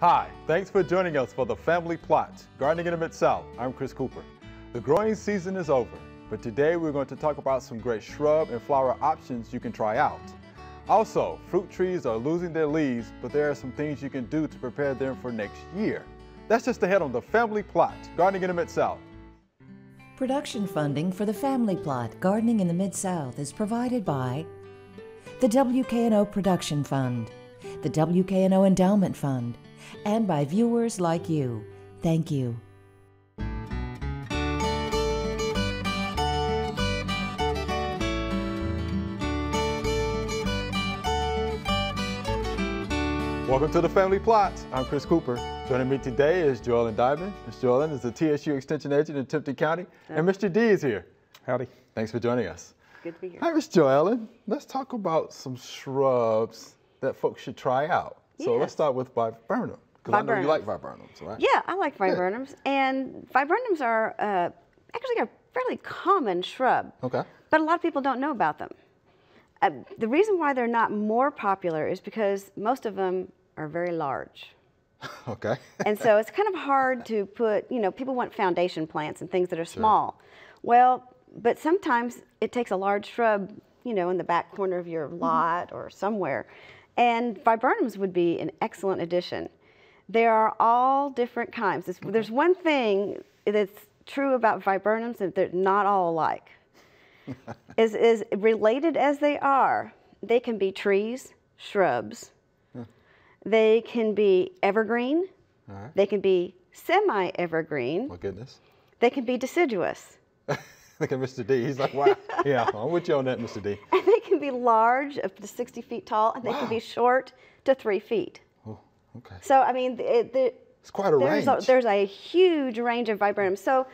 Hi, thanks for joining us for the Family Plot, Gardening in the Mid-South. I'm Chris Cooper. The growing season is over, but today we're going to talk about some great shrub and flower options you can try out. Also, fruit trees are losing their leaves, but there are some things you can do to prepare them for next year. That's just ahead on the Family Plot, Gardening in the Mid-South. Production funding for the Family Plot, Gardening in the Mid-South is provided by the WKNO Production Fund, the WKNO Endowment Fund, and by viewers like you. Thank you. Welcome to the Family Plot. I'm Chris Cooper. Joining me today is Joellen Diamond. Ms. Joellen is the TSU Extension Agent in Tipton County, and Mr. D is here. Howdy. Thanks for joining us. Good to be here. Hi, Ms. Joellen. Let's talk about some shrubs that folks should try out. So let's start with viburnum, because I know you like viburnums, right? Yeah, I like viburnums, and viburnums are actually a fairly common shrub. Okay. But a lot of people don't know about them. The reason why they're not more popular is because most of them are very large. Okay. And so it's kind of hard to put, people want foundation plants and things that are small. Well, but sometimes it takes a large shrub, in the back corner of your lot or somewhere. And viburnums would be an excellent addition. There are all different kinds. There's one thing that's true about viburnums, that they're not all alike. As related as they are, they can be trees, shrubs. They can be evergreen. Right. They can be semi-evergreen. My goodness. They can be deciduous. Look at Mr. D. He's like, wow. Yeah, I'm with you on that, Mr. D. And they can be large, up to 60 feet tall, and they can be short to 3 feet. Oh, okay. So, I mean, It's quite a range. There's a huge range of viburnums. So,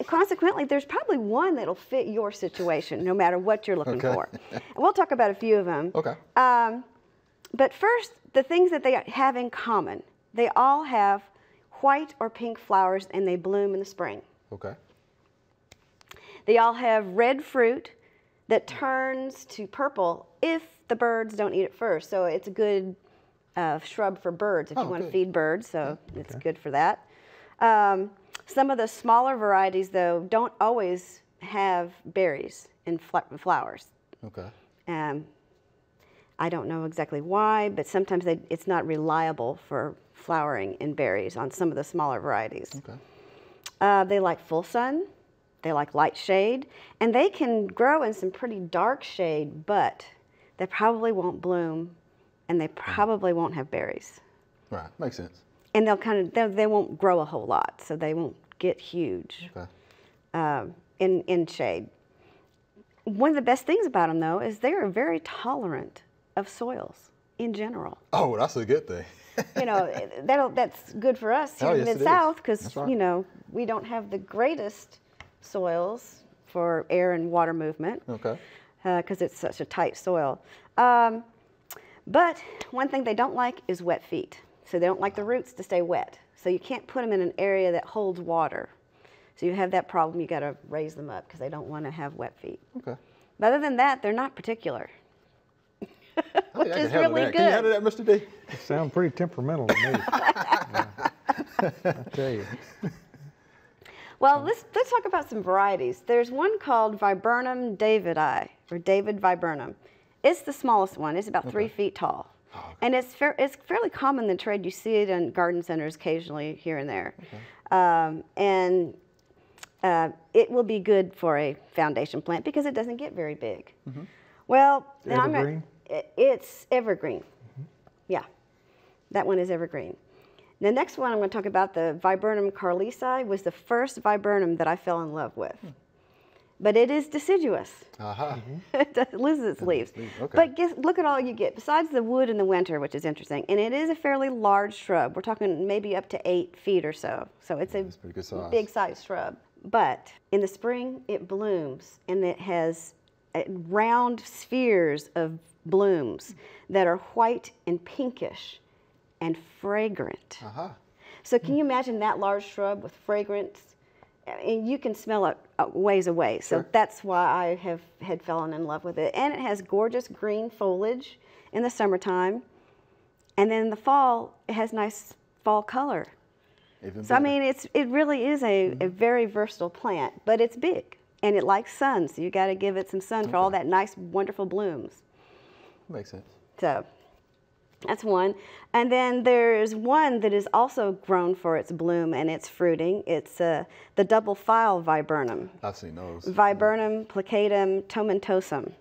consequently, there's probably one that'll fit your situation, no matter what you're looking for. And we'll talk about a few of them. Okay. But first, the things that they have in common. They all have white or pink flowers, and they bloom in the spring. Okay. They all have red fruit that turns to purple if the birds don't eat it first. So it's a good shrub for birds if you want to feed birds, so it's good for that. Some of the smaller varieties, though, don't always have berries and flowers. Okay. I don't know exactly why, but sometimes it's not reliable for flowering in berries on some of the smaller varieties. Okay. They like full sun. They like light shade, and they can grow in some pretty dark shade, but they probably won't bloom, and they probably won't have berries. Right, makes sense. And they won't grow a whole lot, so they won't get huge in shade. One of the best things about them, though, is they are very tolerant of soils in general. Oh, that's a good thing. That's good for us here in the Mid-South, because we don't have the greatest soils for air and water movement. Okay. Because it's such a tight soil. But one thing they don't like is wet feet. So they don't like the roots to stay wet. So you can't put them in an area that holds water. So you have that problem. You got to raise them up because they don't want to have wet feet. Okay. But other than that, they're not particular. Which is really good. Can you handle that, Mr. D? It sounds pretty temperamental to me. I tell you. Well, let's talk about some varieties. There's one called Viburnum davidi, or David viburnum. It's the smallest one. It's about 3 feet tall. Oh, okay. And it's fairly common in trade. You see it in garden centers occasionally here and there. Okay. It will be good for a foundation plant because it doesn't get very big. Mm-hmm. Well, evergreen? It's evergreen. Mm-hmm. Yeah, that one is evergreen. The next one I'm going to talk about, the Viburnum carlesi, was the first viburnum that I fell in love with. But it is deciduous. It loses its leaves. Okay. But look at all you get, besides the wood in the winter, which is interesting. And it is a fairly large shrub. We're talking maybe up to 8 feet or so. So it's a big size shrub. But in the spring, it blooms, and it has round spheres of blooms that are white and pinkish and fragrant. So can you imagine that large shrub with fragrance? And you can smell it ways away. So that's why I had fallen in love with it. And it has gorgeous green foliage in the summertime. And then in the fall, it has nice fall color. Even So I better. mean, it really is a very versatile plant, but it's big and it likes sun, so you got to give it some sun for all that nice, wonderful blooms. Makes sense. So that's one. And then there's one that is also grown for its bloom and its fruiting. It's the double file viburnum. I've seen those. Viburnum plicatum tomentosum.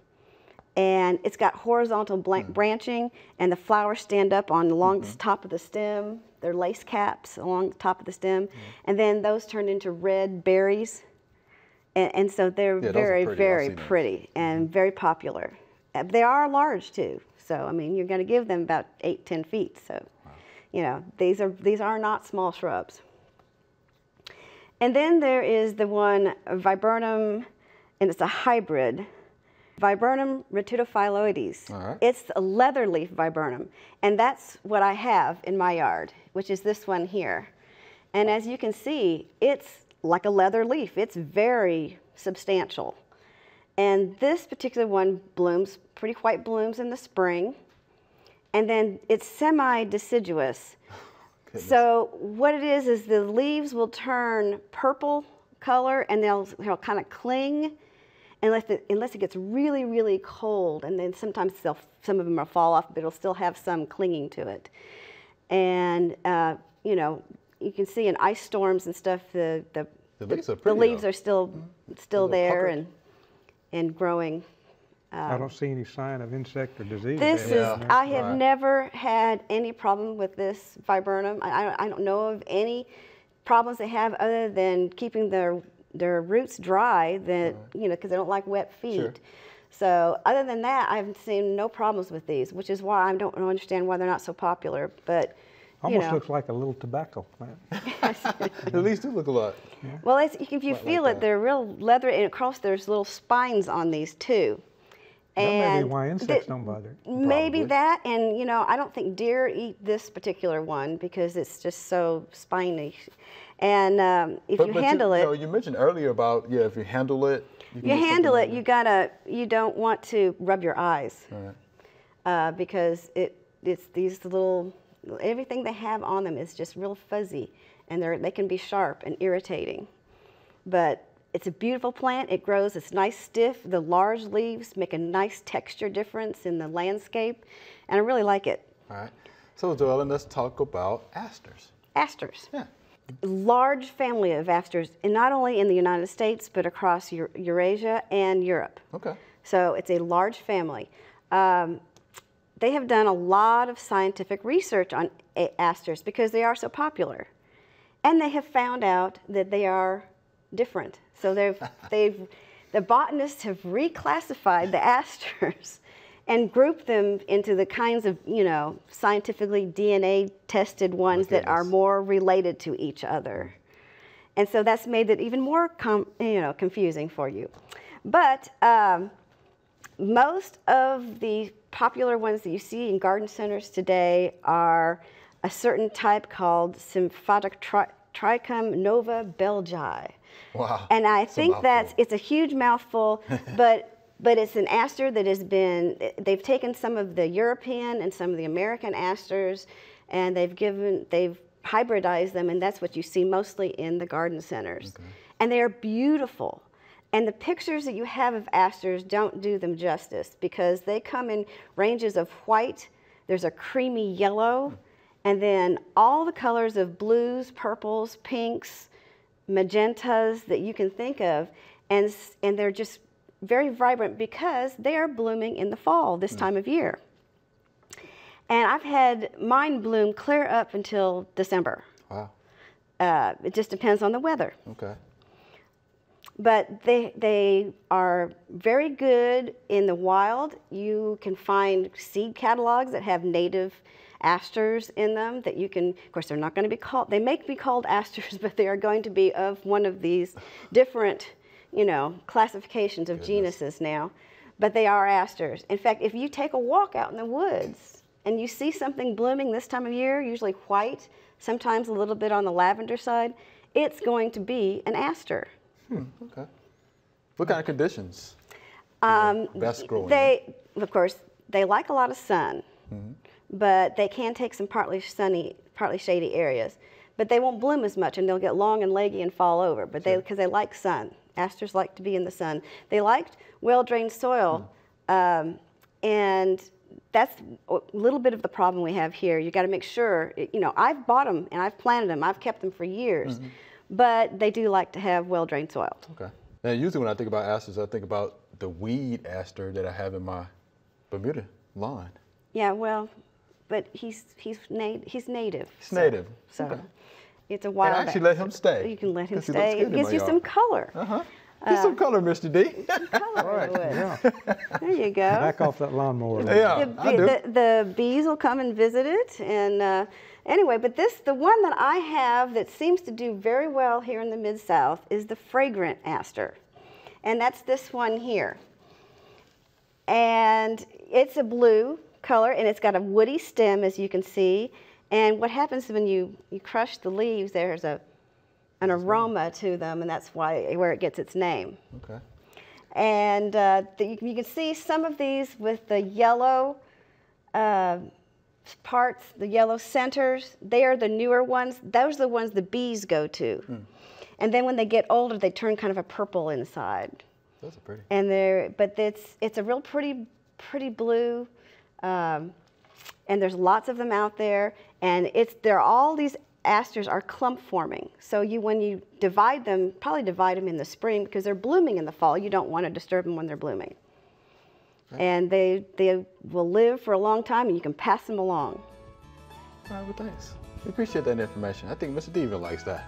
And it's got horizontal branching, and the flowers stand up along the top of the stem. They're lace caps along the top of the stem. And then those turn into red berries. And so they're Yeah, those are very, pretty. I've very seen those. pretty and very popular. They are large too. So, I mean, you're going to give them about 8-10 feet. So, you know, these are not small shrubs. And then there is the one viburnum, and it's a hybrid. Viburnum retidophyloides. All right. It's a leatherleaf viburnum, and that's what I have in my yard, which is this one here. And as you can see, it's like a leather leaf. It's very substantial. And this particular one blooms, pretty white blooms in the spring, and then it's semi-deciduous. So what it is the leaves will turn purple color, and they'll kind of cling unless it gets really, really cold, and then sometimes some of them will fall off, but it'll still have some clinging to it. And you know, you can see in ice storms and stuff, the leaves are the pretty, leaves though. are still little there puckered. and growing. I don't see any sign of insect or disease. This there. is, I have Right. never had any problem with this viburnum. I don't know of any problems they have other than keeping their roots dry, that, you know, because they don't like wet feet. Sure. So other than that, I've seen no problems with these, which is why I don't understand why they're not so popular. But, you Almost know. looks like a little tobacco plant. At least do look a lot. Well, if you feel like it, that. they're real leather, and across there's little spines on these too. That may be And why insects don't bother it. Maybe Probably. that, and you know, I don't think deer eat this particular one because it's just so spiny. And if you handle you know, it, you mentioned earlier about, if you handle it. you can get handle something it. You don't want to rub your eyes All right. because it's these little, everything they have on them is just real fuzzy, and they can be sharp and irritating. But it's a beautiful plant. It grows. It's nice, stiff. The large leaves make a nice texture difference in the landscape, and I really like it. All right. So, Joellen, let's talk about asters. Asters. Yeah. Large family of asters, and not only in the United States, but across Eurasia and Europe. Okay. So it's a large family. They have done a lot of scientific research on asters because they are so popular. And they have found out that they are different. So the botanists have reclassified the asters and grouped them into the kinds of, you know, scientifically DNA tested ones that are goodness. more related to each other. And so that's made it even more confusing for you. But most of the popular ones that you see in garden centers today are a certain type called Symphatic-Trichum nova belgii. Wow. And I It's a think mouthful. it's a huge mouthful, but it's an aster that has been, they've taken some of the European and some of the American asters, and they've hybridized them, and that's what you see mostly in the garden centers. Okay. And they are beautiful. And the pictures that you have of asters don't do them justice because they come in ranges of white, there's a creamy yellow, and then all the colors of blues, purples, pinks, magentas that you can think of, and they're just very vibrant because they are blooming in the fall this time of year. And I've had mine bloom clear up until December. Wow. It just depends on the weather. Okay. But they are very good in the wild. You can find seed catalogs that have native asters in them that you can, of course, they're not going to be called, they may be called asters, but they are going to be of one of these different, you know, classifications of genuses now. But they are asters. In fact, if you take a walk out in the woods and you see something blooming this time of year, usually white, sometimes a little bit on the lavender side, it's going to be an aster. Okay. What kind of conditions? Best growing. Of course, they like a lot of sun, but they can take some partly sunny, partly shady areas. But they won't bloom as much, and they'll get long and leggy and fall over. But because they like sun, asters like to be in the sun. They liked well-drained soil, and that's a little bit of the problem we have here. You got to make sure. You know, I've bought them and I've planted them. I've kept them for years, but they do like to have well-drained soil. Okay. Now, usually when I think about asters, I think about the weed aster that I have in my Bermuda lawn. Yeah, well, but he's native. He's native. So Okay. it's a wild. And I actually let him stay. You can let him 'cause he looks stay. good It in gives my you yard. some color. Get some color, Mr. D. Color in the wood. Yeah. There you go. Back off that lawnmower. Yeah, I do. The bees will come and visit it, and anyway, but the one that I have that seems to do very well here in the Mid-South is the fragrant aster, and that's this one here. And it's a blue color, and it's got a woody stem, as you can see. And what happens when you crush the leaves, there's an aroma to them, and that's where it gets its name. Okay. And you can see some of these with the yellow parts, the yellow centers. They are the newer ones. Those are the ones the bees go to. And then when they get older, they turn kind of a purple inside. Those are pretty. And but it's a real pretty blue, and there's lots of them out there. And all these asters are clump forming. So when you divide them, probably divide them in the spring because they're blooming in the fall. You don't want to disturb them when they're blooming. Okay. And they will live for a long time, and you can pass them along. All right, well, thanks. We appreciate that information. I think Mr. Deaver likes that.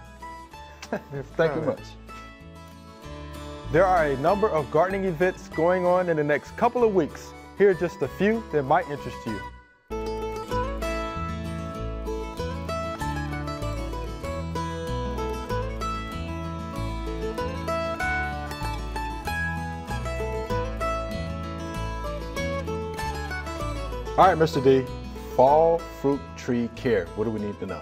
Thank you much. There are a number of gardening events going on in the next couple of weeks. Here are just a few that might interest you. All right, Mr. D, fall fruit tree care. What do we need to know?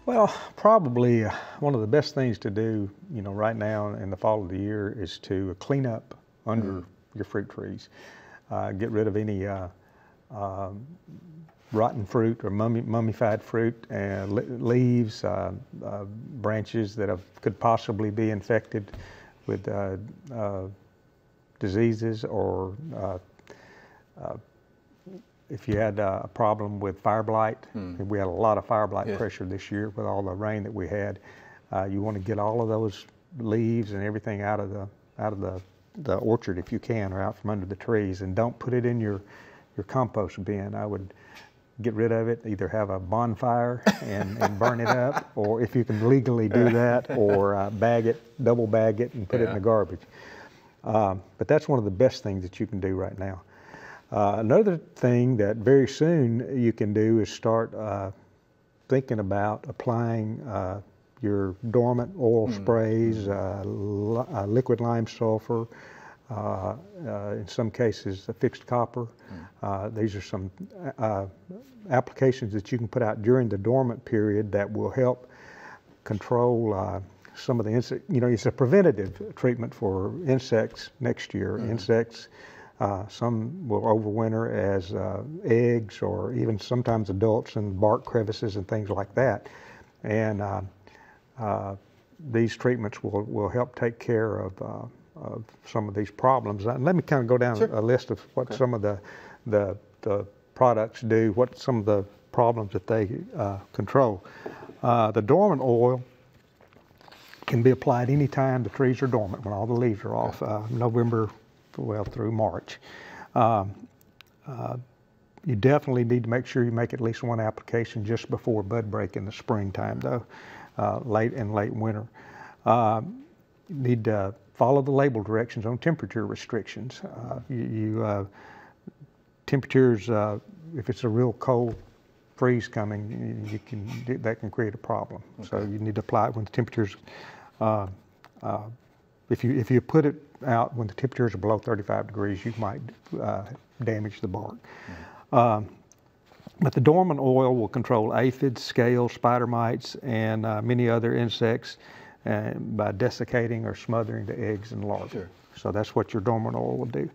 Well, probably one of the best things to do, you know, right now in the fall of the year is to clean up under your fruit trees. Get rid of any rotten fruit or mummified fruit and leaves, branches that could possibly be infected with diseases, or if you had a problem with fire blight, we had a lot of fire blight pressure this year with all the rain that we had. You want to get all of those leaves and everything out of the orchard if you can, or out from under the trees, and don't put it in your compost bin. I would get rid of it, either have a bonfire and burn it up, or if you can legally do that, or bag it, double bag it, and put it in the garbage. But that's one of the best things that you can do right now. Another thing that very soon you can do is start thinking about applying your dormant oil sprays, liquid lime sulfur, in some cases fixed copper. These are some applications that you can put out during the dormant period that will help control some of the insect. You know, it's a preventative treatment for insects next year. Insects. Some will overwinter as eggs, or even sometimes adults in bark crevices and things like that. And these treatments will help take care of some of these problems. And let me kind of go down a list of what some of the products do, what some of the problems that they control. The dormant oil can be applied anytime the trees are dormant, when all the leaves are off, November through March. You definitely need to make sure you make at least one application just before bud break in the springtime, though, late winter. You need to follow the label directions on temperature restrictions. Temperatures, if it's a real cold freeze coming, that can create a problem. Okay. So you need to apply it when the temperatures, if you put it out when the temperatures are below 35 degrees, you might damage the bark. But the dormant oil will control aphids, scales, spider mites, and many other insects by desiccating or smothering the eggs and larvae. Sure. So that's what your dormant oil will do.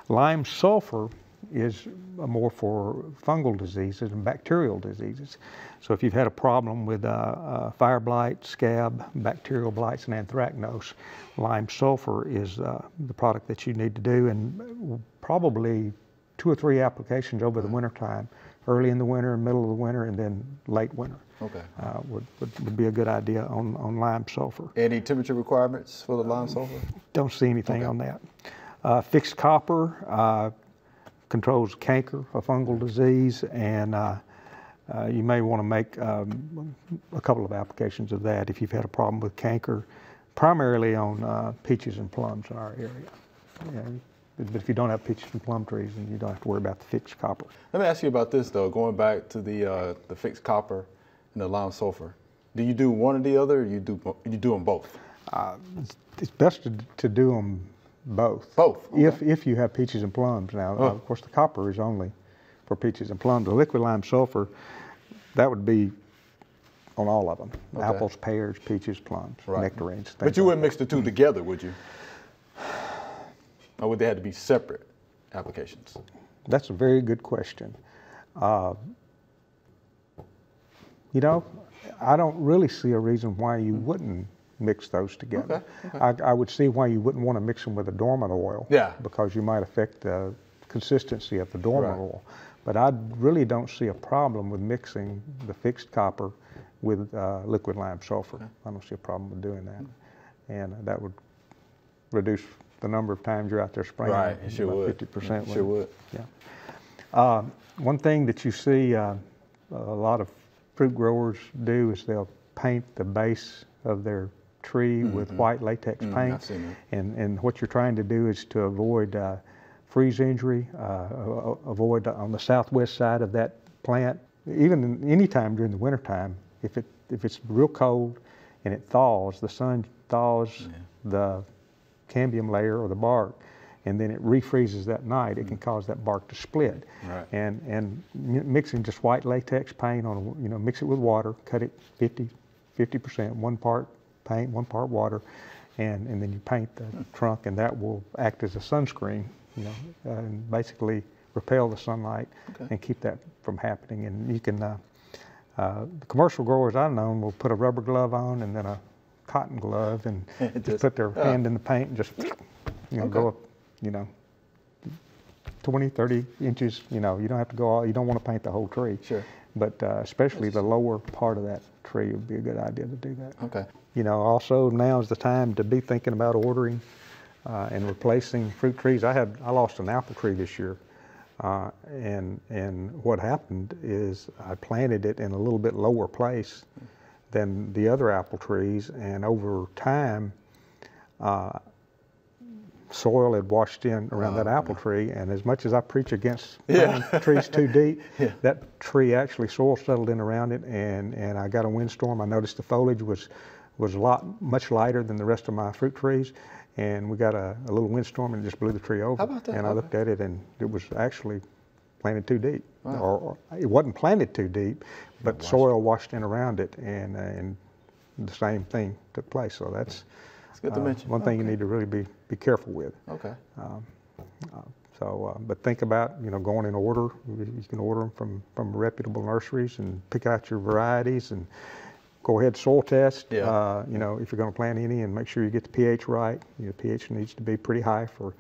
Lime sulfur is more for fungal diseases and bacterial diseases. So if you've had a problem with fire blight, scab, bacterial blights, and anthracnose, lime sulfur is the product that you need to do, and probably 2 or 3 applications over the winter time, early in the winter, middle of the winter, and then late winter. Okay. Would be a good idea on lime sulfur. Any temperature requirements for the lime sulfur? Don't see anything on that. Fixed copper controls canker, a fungal disease, and you may want to make a couple of applications of that if you've had a problem with canker, primarily on peaches and plums in our area. Yeah, but if you don't have peaches and plum trees, then you don't have to worry about the fixed copper. Let me ask you about this though, going back to the fixed copper and the lime sulfur. Do you do one or the other, or you do them both? It's best to do them both. Both? Okay. If you have peaches and plums. Now, of course, the copper is only for peaches and plums. The liquid lime sulfur, that would be on all of them. Okay. Apples, pears, peaches, plums, nectarines. But you wouldn't mix the two together, would you? Or would they have to be separate applications? That's a very good question. You know, I don't really see a reason why you wouldn't mix those together. Okay. I would see why you wouldn't want to mix them with a dormant oil. Yeah. Because you might affect the consistency of the dormant oil. But I really don't see a problem with mixing the fixed copper with liquid lime sulfur. Okay. I don't see a problem with doing that. And that would reduce the number of times you're out there spraying. Right, it sure would. 50%. It sure would. Yeah. One thing that you see a lot of fruit growers do is they'll paint the base of their tree with white latex paint. I've seen that. And what you're trying to do is to avoid freeze injury, avoid on the southwest side of that plant. Even any time during the wintertime, if it's real cold and it thaws, the sun thaws the cambium layer or the bark, and then it refreezes that night, it can cause that bark to split. Right. And mixing just white latex paint on, mix it with water, cut it 50%, 1 part paint, 1 part water, and then you paint the trunk, and that will act as a sunscreen, and basically repel the sunlight and keep that from happening. And you can, the commercial growers I've known will put a rubber glove on and then a cotton glove and just put their hand in the paint and just, go up, 20, 30 inches, you don't have to go all, you don't want to paint the whole tree. Sure. But especially the lower part of that tree would be a good idea to do that. Okay. Also now is the time to be thinking about ordering and replacing fruit trees. I lost an apple tree this year. And what happened is I planted it in a little bit lower place than the other apple trees, and over time, soil had washed in around that apple tree, and as much as I preach against planting trees too deep, that tree actually soil settled in around it, and I got a windstorm. I noticed the foliage was much lighter than the rest of my fruit trees, and we got a little windstorm and it just blew the tree over. How about that? And I looked at it, and it was actually planted too deep. Wow. Or it wasn't planted too deep, but soil washed in around it, and the same thing took place. So that's good to mention. One thing you need to really be careful with. Okay. But think about going in order. You can order them from reputable nurseries and pick out your varieties and go ahead soil test. Yeah. If you're going to plant any, and make sure you get the pH right. The pH needs to be pretty high for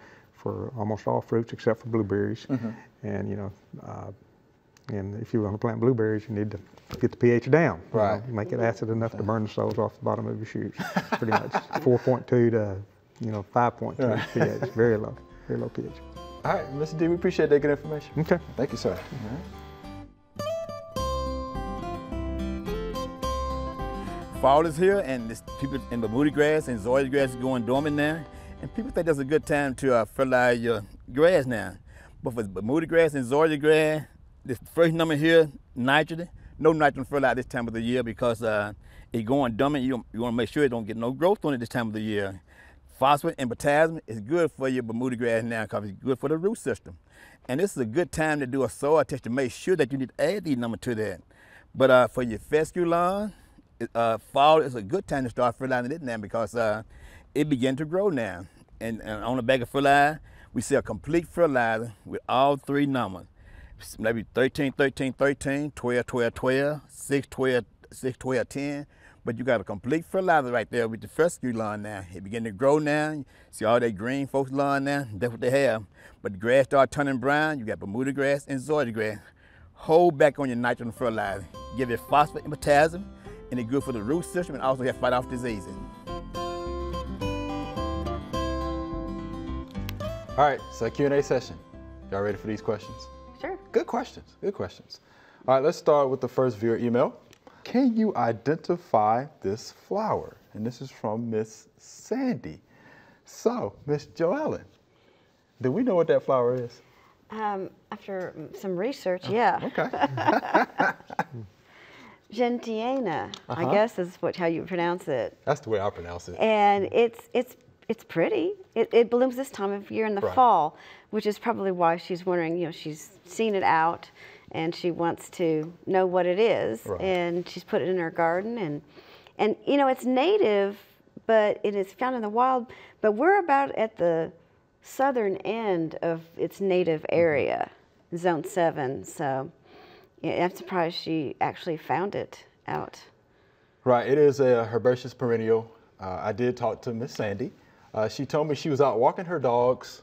almost all fruits except for blueberries. And and if you want to plant blueberries, you need to get the pH down. Right. Make it acid enough to burn the soles off the bottom of your shoes. Pretty much 4.2 to 5.2 pH. Very low pH. All right, Mr. D, we appreciate that good information. Okay. Thank you, sir. Fall is here, and people in Bermuda grass and zoysia grass is going dormant now, and people think that's a good time to fertilize your grass now. But for Bermuda grass and zoysia grass, this first number here, nitrogen, no nitrogen fertilizer this time of the year because it's going dormant. You want to make sure it don't get no growth on it this time of the year. Phosphorus and potassium is good for your Bermuda grass now because it's good for the root system. And this is a good time to do a soil test to make sure that you need to add these numbers to that. But for your fescue lawn, fall is a good time to start fertilizing it now because it begins to grow now. And on a bag of fertilizer, We sell complete fertilizer with all 3 numbers. Maybe 13, 13, 13, 12, 12, 12, 6, 12, 6, 12, 10. But you got a complete fertilizer right there with the fescue lawn now. It begin to grow now. See all that green folks lawn now? That's what they have. But the grass start turning brown. You got Bermuda grass and zoysia grass. Hold back on your nitrogen fertilizer. Give it phosphate and potassium, and it's good for the root system and also help fight off diseases. All right, so Q&A session. Y'all ready for these questions? Sure. Good questions, good questions. All right, let's start with the first viewer email. Can you identify this flower? And this is from Miss Sandy. So, Miss Joellen, do we know what that flower is? After some research, yeah. Okay. Gentiana, I guess is how you pronounce it. That's the way I pronounce it. And it's pretty. It blooms this time of year in the fall, which is probably why she's wondering, you know, she's seen it out and she wants to know what it is. And she's put it in her garden. And you know, it's native, but it is found in the wild. But we're about at the southern end of its native area, Zone 7. So yeah, I'm surprised she actually found it out. Right, it is a herbaceous perennial. I did talk to Miss Sandy. She told me she was out walking her dogs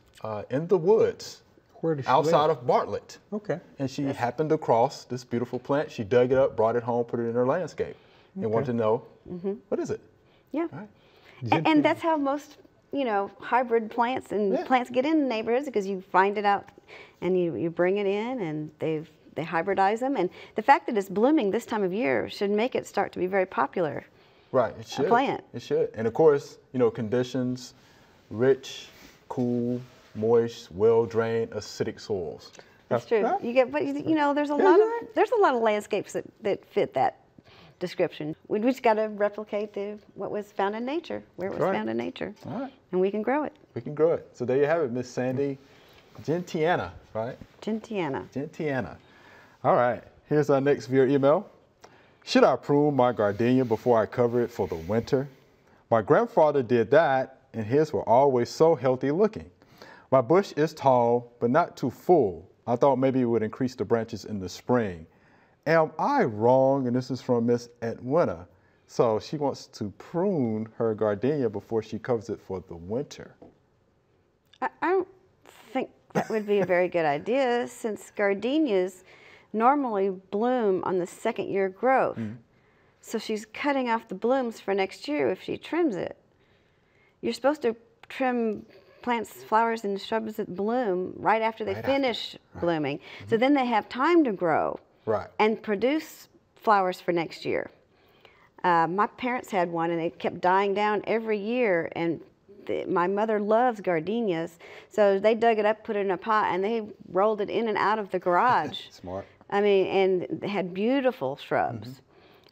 in the woods. Where does she outside live? of Bartlett. Okay. And she happened across this beautiful plant. She dug it up, brought it home, put it in her landscape, and wanted to know, what is it? Yeah. Right. And that's how most, you know, hybrid plants and plants get in neighborhoods, because you find it out and you bring it in and they hybridize them. And the fact that it's blooming this time of year should make it start to be very popular. Right, it should. Plant. It should. And of course, you know, conditions, rich, cool, moist, well-drained, acidic soils. That's true. You get, but you know, there's a lot of landscapes that fit that description. We just got to replicate what was found in nature, where it was found in nature. All right. And we can grow it. We can grow it. So there you have it, Miss Sandy Gentiana, right? Gentiana. Gentiana. All right, here's our next viewer email. Should I prune my gardenia before I cover it for the winter? My grandfather did that, and his were always so healthy looking. My bush is tall, but not too full. I thought maybe it would increase the branches in the spring. Am I wrong? And this is from Miss Edwina. So she wants to prune her gardenia before she covers it for the winter. I don't think that would be a very good idea, since gardenias normally bloom on the second year growth. So she's cutting off the blooms for next year if she trims it. You're supposed to trim plants, flowers, and shrubs that bloom right after they finish blooming. So then they have time to grow and produce flowers for next year. My parents had one, and it kept dying down every year, and my mother loves gardenias, so they dug it up, put it in a pot, and they rolled it in and out of the garage. Smart. I mean, and they had beautiful shrubs.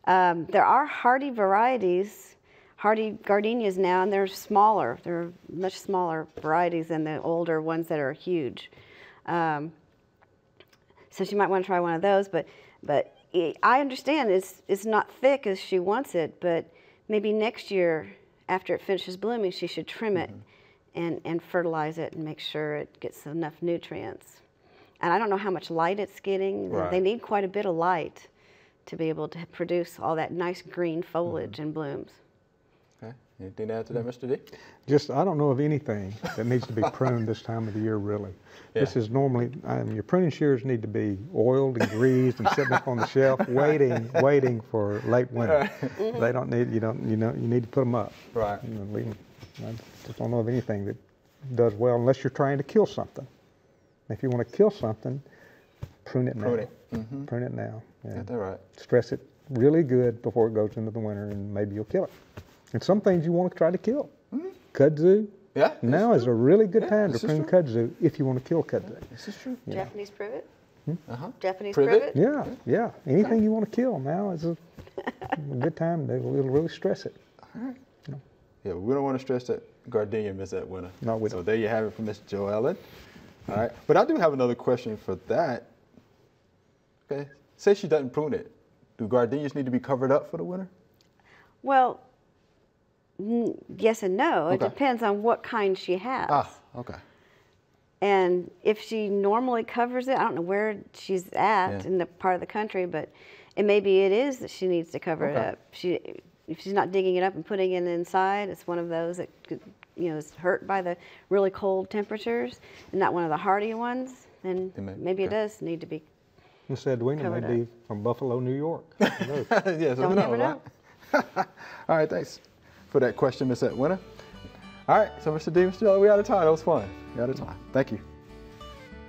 There are hardy varieties, hardy gardenias now, and they're smaller. They're much smaller varieties than the older ones that are huge. So she might want to try one of those, but I understand it's not thick as she wants it, but maybe next year, after it finishes blooming, she should trim it and fertilize it and make sure it gets enough nutrients. And I don't know how much light it's getting. They need quite a bit of light to be able to produce all that nice green foliage and blooms. Okay. Anything to add to that, Mr. D? Just, I don't know of anything that needs to be pruned this time of the year, really. This is normally, your pruning shears need to be oiled and greased and sitting up on the shelf waiting for late winter. They don't need, you need to put them up. Right. I just don't know of anything that does well unless you're trying to kill something. If you want to kill something, prune it now. Prune it now. Got that right. Stress it really good before it goes into the winter, and maybe you'll kill it. And some things you want to try to kill. Kudzu. Yeah. Now is a really good time to prune kudzu if you want to kill kudzu. This is true. Japanese privet? Japanese Privet? privet? Yeah. Anything you want to kill now is a good time. It'll really stress it. All right. Yeah, we don't want to stress that gardenia, Miss Edwina. No, we don't. So there you have it from Miss Joellen. All right, but I do have another question for that. Okay, say she doesn't prune it. Do gardenias need to be covered up for the winter? Well, yes and no. It depends on what kind she has. Ah, okay. And if she normally covers it, I don't know where she's at in the part of the country, but maybe it is that she needs to cover it up. If she's not digging it up and putting it inside, it's one of those that could, is hurt by the really cold temperatures and not one of the hardy ones, then maybe it does need to be Miss Edwina may be from Buffalo, New York. Yes, don't never know. Right? All right, thanks for that question, Miss Edwina. All right, so Mr. D, Mr. Joe, we out of time. That was fun. We out of time. Thank you.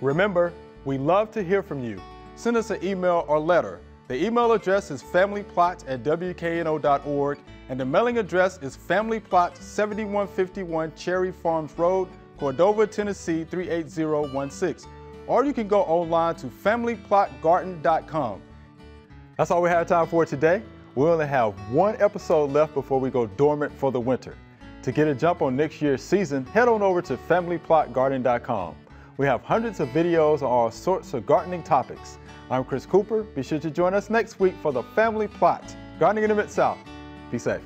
Remember, we love to hear from you. Send us an email or letter. The email address is familyplot@wkno.org, and the mailing address is Family Plot, 7151 Cherry Farms Road, Cordova, Tennessee 38016. Or you can go online to familyplotgarden.com. That's all we have time for today. We only have one episode left before we go dormant for the winter. To get a jump on next year's season, head on over to familyplotgarden.com. We have hundreds of videos on all sorts of gardening topics. I'm Chris Cooper. Be sure to join us next week for the Family Plot, Gardening in the Mid-South. Be safe.